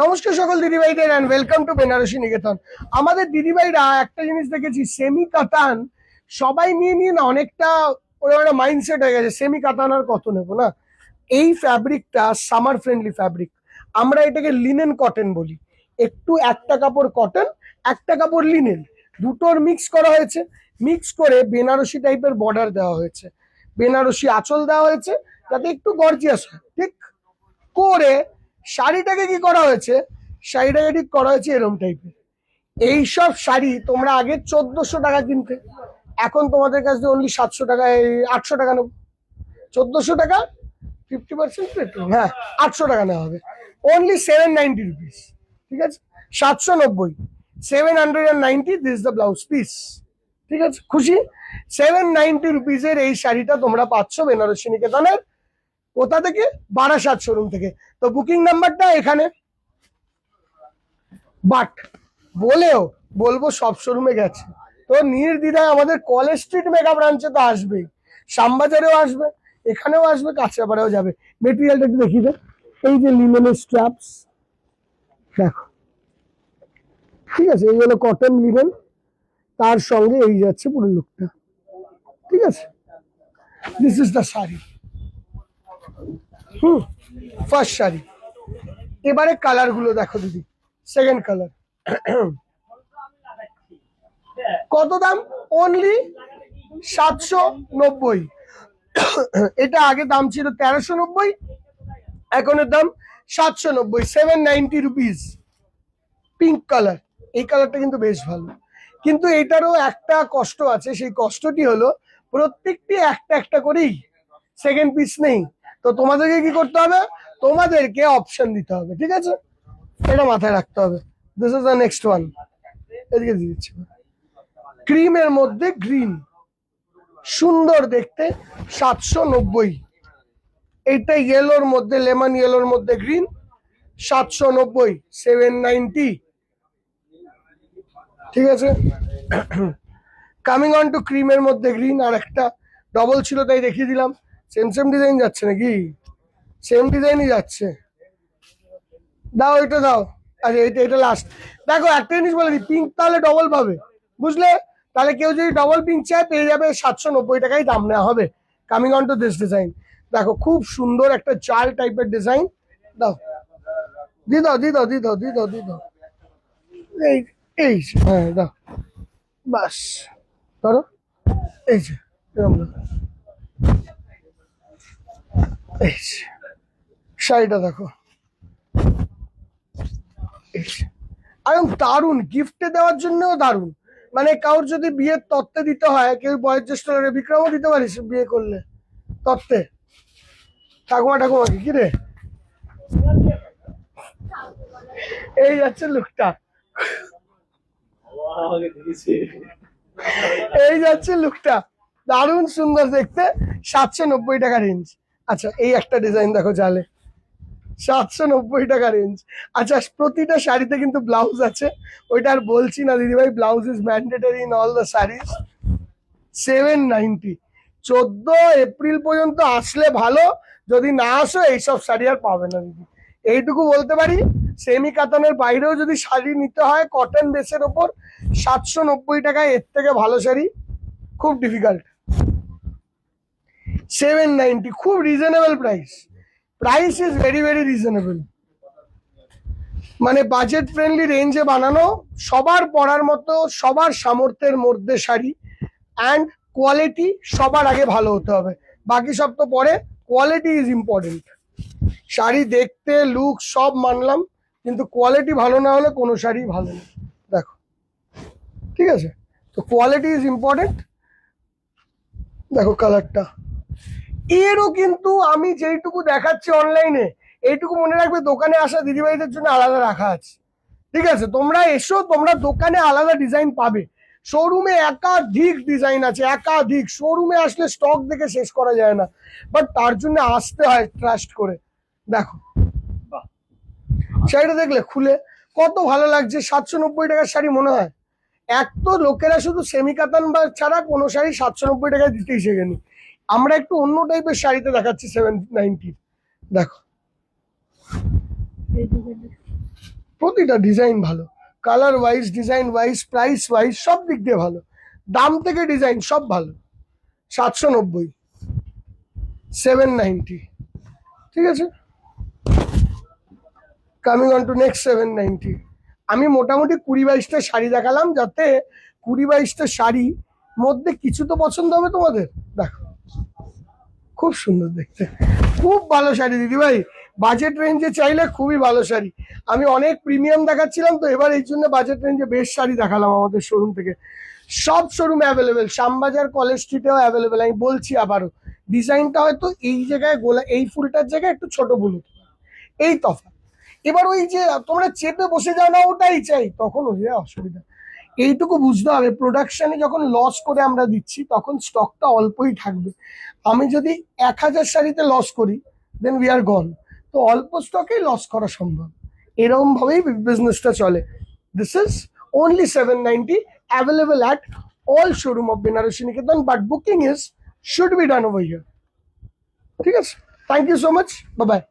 নমস্কার সকল দিদিভাইদের and welcome to Banarasi নিকেতন। আমাদের দিদিভাইরা একটা জিনিস দেখেছি, সেমি কাতান সবাই নিয়ে নিয়ে না অনেকটা ওরা একটা মাইন্ডসেট হয়ে গেছে, সেমি কাতান আর কত নেবো না। এই ফ্যাব্রিকটা সামার ফ্রেন্ডলি ফ্যাব্রিক, আমরা এটাকে লিনেন কটন বলি। একটু একটা কাপড় কটন, একটা কাপড় লিনেন, দুটোর মিক্স করা হয়েছে। মিক্স করে বেনারসি টাইপের বর্ডার দেওয়া হয়েছে, বেনারসি আঁচল দেওয়া হয়েছে যাতে একটু গর্জিয়াস হয়। ঠিক করে শাড়িটাকে কি করা হয়েছে, শাড়িটাকে ঠিক করা হয়েছে এরকম টাইপের। এইসব শাড়ি তোমরা আগে 1400 টাকা কিনতে, এখন তোমাদের কাছে অনলি 700 টাকায়, 800 টাকা নেবো। 1400 টাকা 50%, হ্যাঁ 800 টাকা নেওয়া হবে, অনলি 790 রুপিস। ঠিক আছে, 790, 790, দিস দ্য ব্লাউজ পিস। ঠিক আছে, খুশি? 790 রুপিসের এই শাড়িটা তোমরা পাচ্ছ বেনারসি নিকেতনের। কোথা থেকে? বারাসাত শোরুম থেকে। তো বুকিং নাম্বারটা এখানে, বাট বলবো সব শোরুমে গেছে তো নির্দ্বিধায় আমাদের কলেজ স্ট্রিট মেগা ব্রাঞ্চে তো আসবেই, শ্যামবাজারেও আসবে, এখানেও আসবে, কাঁচরাপাড়াও যাবে। মেটেরিয়ালটা একটু দেখি দে। এই যে লিনেনের স্ট্র্যাপস দেখো, ঠিক আছে, এই হলো কটন লিনেন, তার সঙ্গে এই যাচ্ছে পুরো লুকটা। ঠিক আছে, this is the sari. First sari. এবারে কালার গুলো দেখো দিদি। Second colour. কত দাম? অনলি 790। এটা আগে দাম ছিল 1390, এখনের দাম 790, 790 রুপিস। পিঙ্ক কালার, এই কালারটা কিন্তু বেশ ভালো, কিন্তু এটারও একটা কষ্ট আছে। সেই কষ্টটি হলো প্রত্যেকটি একটা একটা করেই, সেকেন্ড পিস নেই। তো তোমাদেরকে কি করতে হবে, তোমাদেরকে অপশন দিতে হবে। ঠিক আছে, এটা মাথায় রাখতে হবে। This is the next one. এদিকে দিয়ে দিচ্ছি। ক্রিমের মধ্যে গ্রিন, সুন্দর দেখতে, 790। এইটা ইয়েলোর মধ্যে, লেমন ইয়েলোর মধ্যে গ্রিন, 790, 790। ঠিক আছে, কামিং অন টু ক্রিমের মধ্যে গ্রিন। আর একটা ডবল ছিল তাই দেখিয়ে দিলাম। সেম সেম ডিজাইন যাচ্ছে নাকি? সেম ডিজাইনই যাচ্ছে, দাও এটা দাও। আরে এটা লাস্ট। দেখো একটা জিনিস বলে দিই, পিঙ্ক তাহলে ডবল পাবে, বুঝলে? তাহলে কেউ যদি ডবল পিঙ্ক চায় পেয়ে যাবে, 790 টাকায় দাম নেওয়া হবে। Coming on to this design, দেখো খুব সুন্দর একটা চাল টাইপের ডিজাইন। দাও, দি দাও, দি দাও, দি দাও, দি দাও, দি দাও। এই এই হ্যাঁ দাও, বাস ধরো। এই যে এরকম দাও। এই শাড়িটা দেখো, একদম দারুণ, গিফটে দেওয়ার জন্যও দারুণ। মানে কারোর যদি বিয়ের তত্ত্বে দিতে হয়, কেউ বয়োজ্যেষ্ঠ বিক্রমও দিতে পারিস বিয়ে করলে তত্ত্বে, ঠাকুমা ঠাকুমাকে। কি রে, এই যাচ্ছে লুকটা, এই যাচ্ছে লুকটা, দারুণ সুন্দর দেখতে, 790 টাকা রেঞ্জ। আচ্ছা এই একটা ডিজাইন দেখো জালে, 790 টাকা রেঞ্জ। আচ্ছা প্রতিটা শাড়িতে কিন্তু ব্লাউজ আছে, ওইটা আর বলছি না দিদিভাই, blouse is mandatory in all the saris. 790, 14 April পর্যন্ত আসলে ভালো, যদি না আসো এইসব শাড়ি আর পাবে না দিদি, এইটুকু বলতে পারি। সেমি কাতানের বাইরেও যদি শাড়ি নিতে হয় কটন বেসের ওপর, 790 টাকায় এর থেকে ভালো শাড়ি খুব ডিফিকাল্ট। 790, খুব reasonable price, price is very very reasonable. মানে বাজেট ফ্রেন্ডলি রেঞ্জে বানানো, সবার পরার মতো, সবার সামর্থ্যের মধ্যে শাড়ি। অ্যান্ড কোয়ালিটি সবার আগে ভালো হতে হবে, বাকি সব তো পরে, কোয়ালিটি ইজ ইম্পর্টেন্ট। শাড়ি দেখতে লুক সব মানলাম, কিন্তু কোয়ালিটি ভালো না হলে কোনো শাড়ি ভালো না। দেখো, ঠিক আছে, তো কোয়ালিটি ইজ ইম্পর্টেন্ট। দেখো কালারটা, এরও কিন্তু আমি যেইটুকু দেখাচ্ছি অনলাইনে, এইটুকু মনে রাখবে দোকানে আসা দিদিভাইদের জন্য আলাদা রাখা আছে। ঠিক আছে, তোমরা এসো, তোমরা দোকানে আলাদা ডিজাইন পাবে, শোরুমে একাধিক ডিজাইন আছে, একাধিক। শোরুমে আসলে স্টক দেখে শেষ করা যায় না, বাট তার জন্য আসতে হয় ট্রাস্ট করে। দেখো শাড়িটা দেখলে খুলে কত ভালো লাগছে, 790 টাকার শাড়ি মনে হয়। এক তো লোকেরা শুধু সেমি কাতান বা ছাড়া কোনো শাড়ি 790 টাকায় দিতেই শেখেনি, আমরা একটু অন্য টাইপের শাড়িতে দেখাচ্ছি 790। দেখো প্রতিটা ডিজাইন ভালো, colour wise, design wise, price wise, সব দিক দিয়ে ভালো, দাম থেকে ডিজাইন সব ভালো। 790, 790, ঠিক আছে। Coming on to next 790। আমি মোটামুটি 20-22টা শাড়ি দেখালাম, যাতে 20-22টা শাড়ি মধ্যে কিছু তো পছন্দ হবে তোমাদের। দেখো খুব সুন্দর দেখতে, খুব ভালো শাড়ি দিদিভাই, বাজেট রেঞ্জে চাইলে খুবই ভালো শাড়ি। আমি অনেক প্রিমিয়াম দেখাচ্ছিলাম তো, এবার এই জন্য বাজেট রেঞ্জে বেস্ট শাড়ি দেখালাম আমাদের শোরুম থেকে। সব শোরুমে অ্যাভেলেবেল, শ্যামবাজার, কলেজ স্ট্রিটেও অ্যাভেলেবেল। আমি বলছি আবারও, ডিজাইনটা হয়তো এই জায়গায় গোলা, এই ফুলটার জায়গায় একটু ছোট ফুল হতে পারে, এই তফাৎ। এবার ওই যে তোমরা চেপে বসে যাও না ওটাই চাই, তখন ওই অসুবিধা। এইটুকু বুঝতে হবে, প্রোডাকশনে যখন লস করে আমরা দিচ্ছি তখন স্টকটা অল্পই থাকবে। আমি যদি 1000 শাড়িতে লস করি, দেন উই আর গন। তো অল্প স্টকেই লস করা সম্ভব, এরকম ভাবেই বিজনেসটা চলে। This is only 790, available at all showroom of Benarosi Niketan, but booking is should be done over here. ঠিক আছে, thank you so much, bye by.